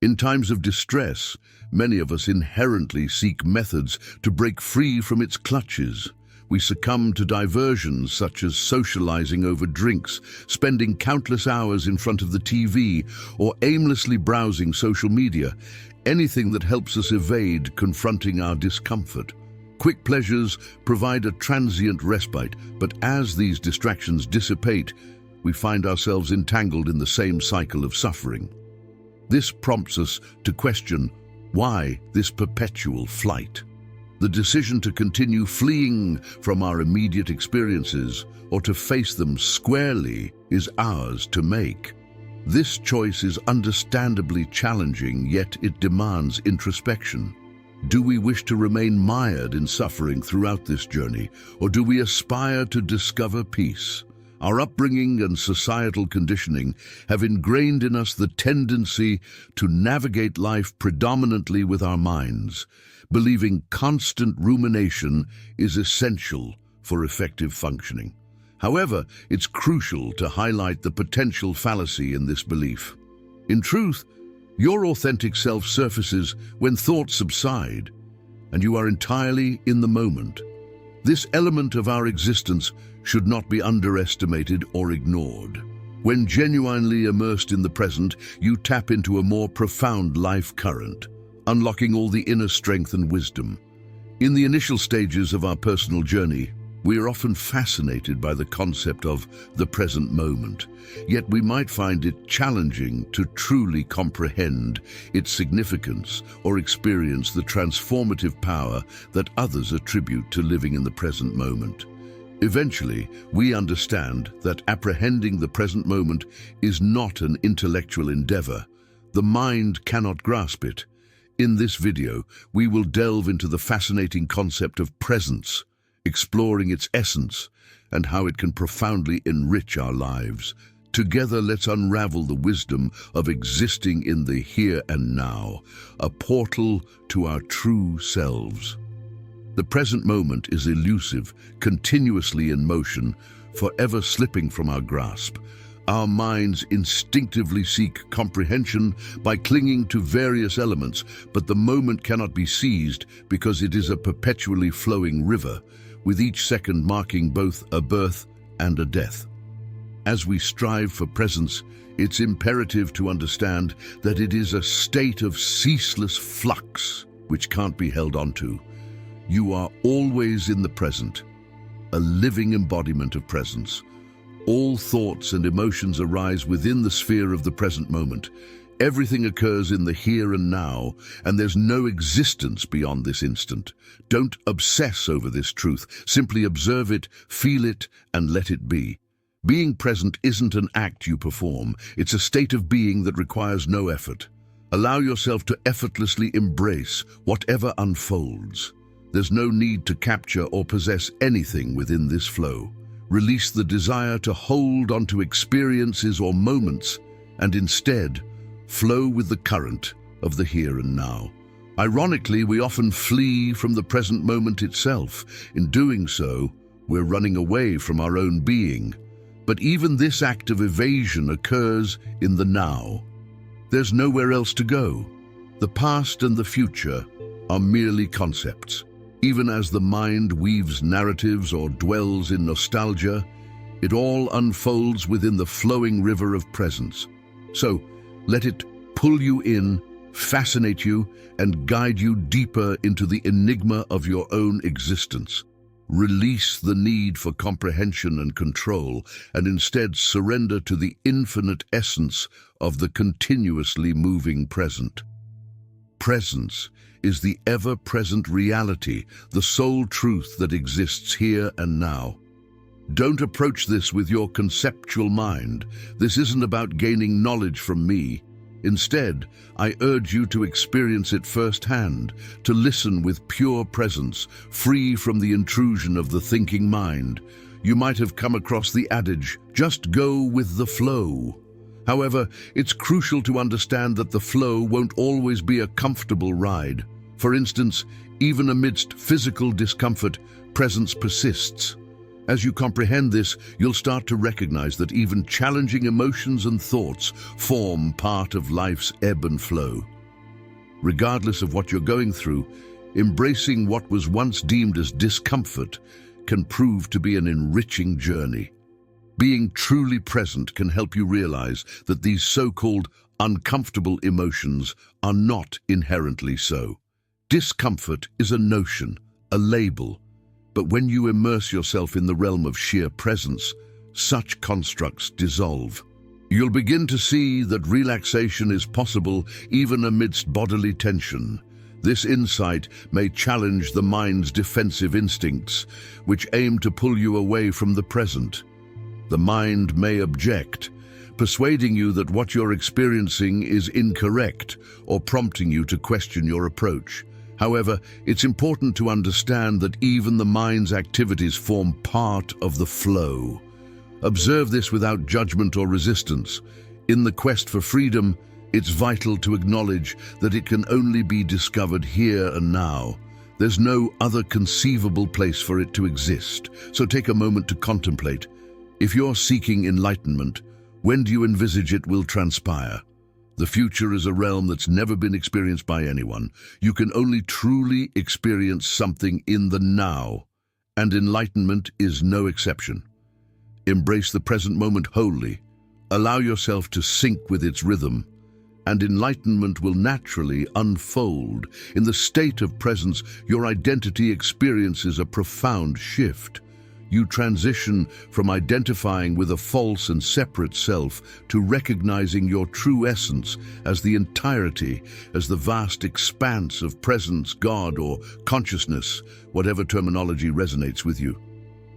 In times of distress, many of us inherently seek methods to break free from its clutches. We succumb to diversions such as socializing over drinks, spending countless hours in front of the TV, or aimlessly browsing social media, anything that helps us evade confronting our discomfort. Quick pleasures provide a transient respite, but as these distractions dissipate, we find ourselves entangled in the same cycle of suffering. This prompts us to question, why this perpetual flight? The decision to continue fleeing from our immediate experiences or to face them squarely is ours to make. This choice is understandably challenging, yet it demands introspection. Do we wish to remain mired in suffering throughout this journey, or do we aspire to discover peace? Our upbringing and societal conditioning have ingrained in us the tendency to navigate life predominantly with our minds, believing constant rumination is essential for effective functioning. However, it's crucial to highlight the potential fallacy in this belief. In truth, your authentic self surfaces when thoughts subside, and you are entirely in the moment. This element of our existence should not be underestimated or ignored. When genuinely immersed in the present, you tap into a more profound life current, unlocking all the inner strength and wisdom. In the initial stages of our personal journey, we are often fascinated by the concept of the present moment, yet we might find it challenging to truly comprehend its significance or experience the transformative power that others attribute to living in the present moment. Eventually, we understand that apprehending the present moment is not an intellectual endeavor. The mind cannot grasp it. In this video, we will delve into the fascinating concept of presence, exploring its essence and how it can profoundly enrich our lives. Together, let's unravel the wisdom of existing in the here and now, a portal to our true selves. The present moment is elusive, continuously in motion, forever slipping from our grasp. Our minds instinctively seek comprehension by clinging to various elements, but the moment cannot be seized because it is a perpetually flowing river, with each second marking both a birth and a death. As we strive for presence, it's imperative to understand that it is a state of ceaseless flux which can't be held onto. You are always in the present, a living embodiment of presence. All thoughts and emotions arise within the sphere of the present moment. Everything occurs in the here and now, and there's no existence beyond this instant. Don't obsess over this truth. Simply observe it, feel it, and let it be. Being present isn't an act you perform. It's a state of being that requires no effort. Allow yourself to effortlessly embrace whatever unfolds. There's no need to capture or possess anything within this flow. Release the desire to hold onto experiences or moments, and instead, flow with the current of the here and now. Ironically, we often flee from the present moment itself. In doing so, we're running away from our own being. But even this act of evasion occurs in the now. There's nowhere else to go. The past and the future are merely concepts. Even as the mind weaves narratives or dwells in nostalgia, it all unfolds within the flowing river of presence. So, let it pull you in, fascinate you, and guide you deeper into the enigma of your own existence. Release the need for comprehension and control, and instead surrender to the infinite essence of the continuously moving present. Presence is the ever-present reality, the sole truth that exists here and now. Don't approach this with your conceptual mind. This isn't about gaining knowledge from me. Instead, I urge you to experience it firsthand, to listen with pure presence, free from the intrusion of the thinking mind. You might have come across the adage, just go with the flow. However, it's crucial to understand that the flow won't always be a comfortable ride. For instance, even amidst physical discomfort, presence persists. As you comprehend this, you'll start to recognize that even challenging emotions and thoughts form part of life's ebb and flow. Regardless of what you're going through, embracing what was once deemed as discomfort can prove to be an enriching journey. Being truly present can help you realize that these so-called uncomfortable emotions are not inherently so. Discomfort is a notion, a label, but when you immerse yourself in the realm of sheer presence, such constructs dissolve. You'll begin to see that relaxation is possible even amidst bodily tension. This insight may challenge the mind's defensive instincts, which aim to pull you away from the present. The mind may object, persuading you that what you're experiencing is incorrect or prompting you to question your approach. However, it's important to understand that even the mind's activities form part of the flow. Observe this without judgment or resistance. In the quest for freedom, it's vital to acknowledge that it can only be discovered here and now. There's no other conceivable place for it to exist, so take a moment to contemplate. If you're seeking enlightenment, when do you envisage it will transpire? The future is a realm that's never been experienced by anyone. You can only truly experience something in the now, and enlightenment is no exception. Embrace the present moment wholly. Allow yourself to sync with its rhythm, and enlightenment will naturally unfold. In the state of presence, your identity experiences a profound shift. You transition from identifying with a false and separate self to recognizing your true essence as the entirety, as the vast expanse of presence, God, or consciousness, whatever terminology resonates with you.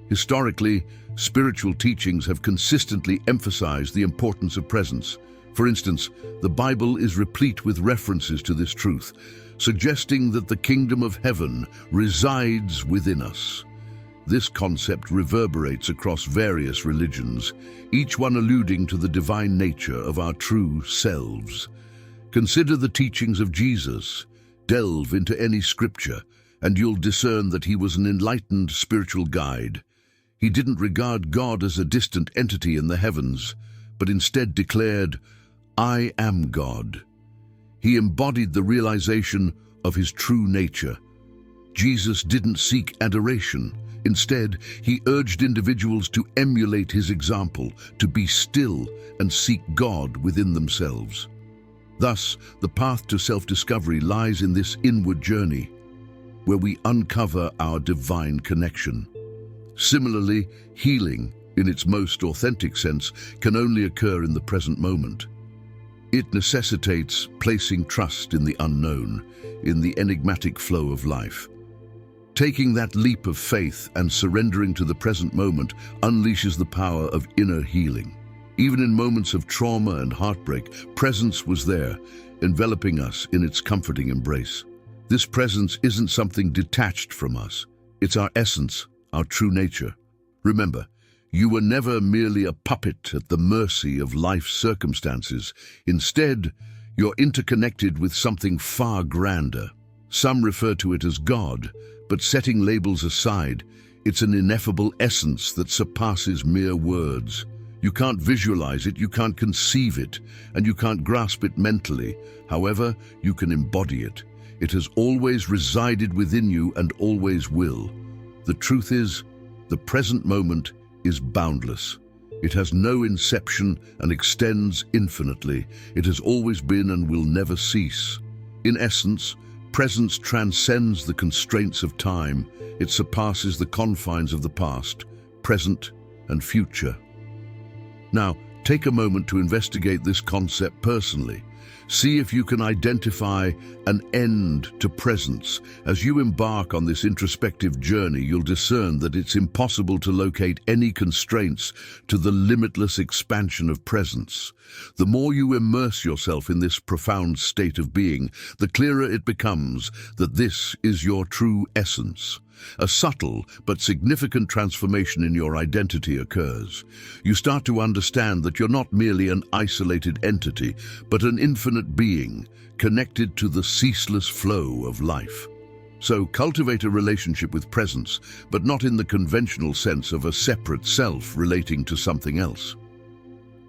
Historically, spiritual teachings have consistently emphasized the importance of presence. For instance, the Bible is replete with references to this truth, suggesting that the kingdom of heaven resides within us. This concept reverberates across various religions, each one alluding to the divine nature of our true selves. Consider the teachings of Jesus. Delve into any scripture, and you'll discern that he was an enlightened spiritual guide. He didn't regard God as a distant entity in the heavens, but instead declared, "I am God." He embodied the realization of his true nature. Jesus didn't seek adoration. Instead, he urged individuals to emulate his example, to be still and seek God within themselves. Thus, the path to self-discovery lies in this inward journey, where we uncover our divine connection. Similarly, healing, in its most authentic sense, can only occur in the present moment. It necessitates placing trust in the unknown, in the enigmatic flow of life. Taking that leap of faith and surrendering to the present moment unleashes the power of inner healing. Even in moments of trauma and heartbreak, presence was there, enveloping us in its comforting embrace. This presence isn't something detached from us. It's our essence, our true nature. Remember, you were never merely a puppet at the mercy of life's circumstances. Instead, you're interconnected with something far grander. Some refer to it as God, but setting labels aside, it's an ineffable essence that surpasses mere words. You can't visualize it, you can't conceive it, and you can't grasp it mentally. However, you can embody it. It has always resided within you and always will. The truth is, the present moment is boundless. It has no inception and extends infinitely. It has always been and will never cease. In essence, presence transcends the constraints of time. It surpasses the confines of the past, present, and future. Now, take a moment to investigate this concept personally. See if you can identify an end to presence. As you embark on this introspective journey, you'll discern that it's impossible to locate any constraints to the limitless expansion of presence. The more you immerse yourself in this profound state of being, the clearer it becomes that this is your true essence. A subtle but significant transformation in your identity occurs. You start to understand that you're not merely an isolated entity, but an infinite being, connected to the ceaseless flow of life. So cultivate a relationship with presence, but not in the conventional sense of a separate self relating to something else.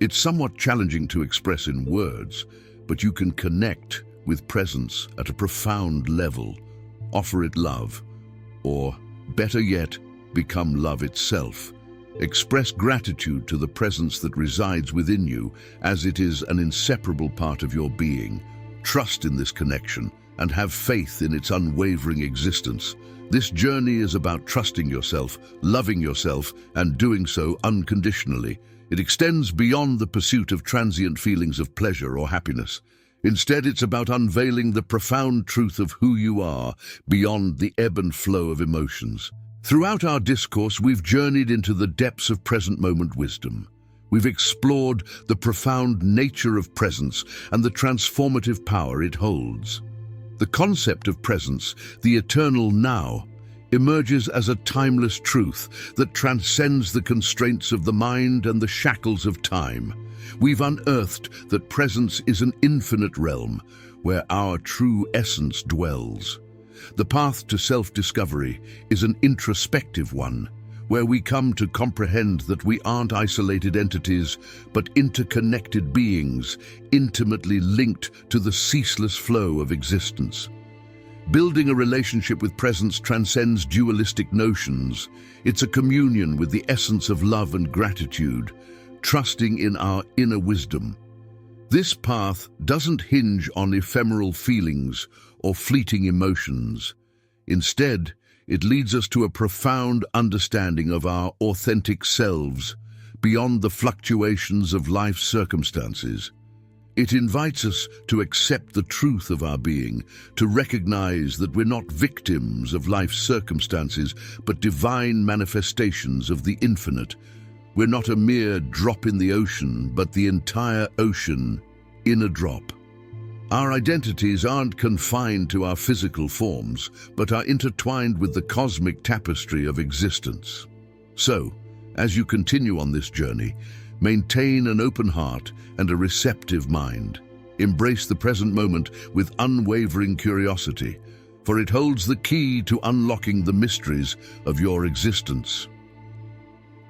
It's somewhat challenging to express in words, but you can connect with presence at a profound level, offer it love, or, better yet, become love itself. Express gratitude to the presence that resides within you, as it is an inseparable part of your being. Trust in this connection and have faith in its unwavering existence. This journey is about trusting yourself, loving yourself, and doing so unconditionally. It extends beyond the pursuit of transient feelings of pleasure or happiness. Instead, it's about unveiling the profound truth of who you are beyond the ebb and flow of emotions. Throughout our discourse, we've journeyed into the depths of present moment wisdom. We've explored the profound nature of presence and the transformative power it holds. The concept of presence, the eternal now, emerges as a timeless truth that transcends the constraints of the mind and the shackles of time. We've unearthed that presence is an infinite realm where our true essence dwells. The path to self-discovery is an introspective one, where we come to comprehend that we aren't isolated entities, but interconnected beings, intimately linked to the ceaseless flow of existence. Building a relationship with presence transcends dualistic notions. It's a communion with the essence of love and gratitude, trusting in our inner wisdom. This path doesn't hinge on ephemeral feelings or fleeting emotions. Instead, it leads us to a profound understanding of our authentic selves, beyond the fluctuations of life's circumstances. It invites us to accept the truth of our being, to recognize that we're not victims of life's circumstances, but divine manifestations of the infinite. We're not a mere drop in the ocean, but the entire ocean in a drop. Our identities aren't confined to our physical forms, but are intertwined with the cosmic tapestry of existence. So, as you continue on this journey, maintain an open heart and a receptive mind. Embrace the present moment with unwavering curiosity, for it holds the key to unlocking the mysteries of your existence.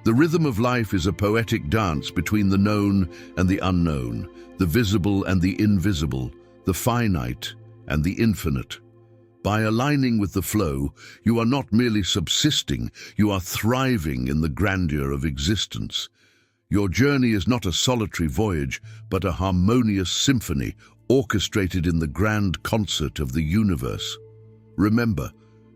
The rhythm of life is a poetic dance between the known and the unknown, the visible and the invisible, the finite and the infinite. By aligning with the flow, you are not merely subsisting, you are thriving in the grandeur of existence. Your journey is not a solitary voyage, but a harmonious symphony orchestrated in the grand concert of the universe. Remember,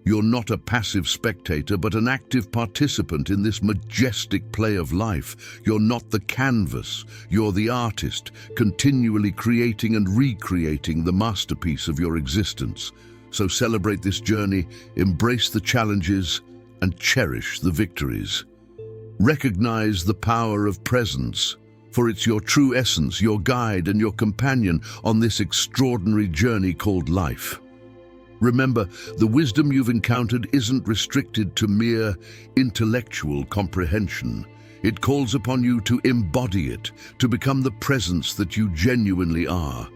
you're not a passive spectator, but an active participant in this majestic play of life. You're not the canvas, you're the artist, continually creating and recreating the masterpiece of your existence. So celebrate this journey, embrace the challenges, and cherish the victories. Recognize the power of presence, for it's your true essence, your guide and your companion on this extraordinary journey called life. Remember, the wisdom you've encountered isn't restricted to mere intellectual comprehension. It calls upon you to embody it, to become the presence that you genuinely are.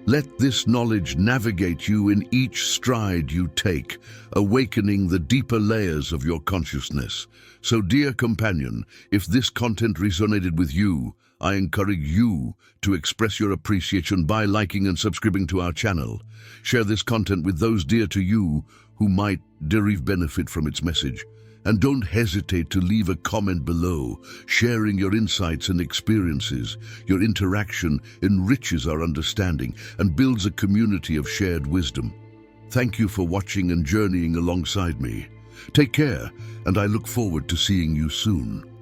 Let this knowledge navigate you in each stride you take, awakening the deeper layers of your consciousness. So, dear companion, if this content resonated with you, I encourage you to express your appreciation by liking and subscribing to our channel. Share this content with those dear to you who might derive benefit from its message. And don't hesitate to leave a comment below, sharing your insights and experiences. Your interaction enriches our understanding and builds a community of shared wisdom. Thank you for watching and journeying alongside me. Take care, and I look forward to seeing you soon.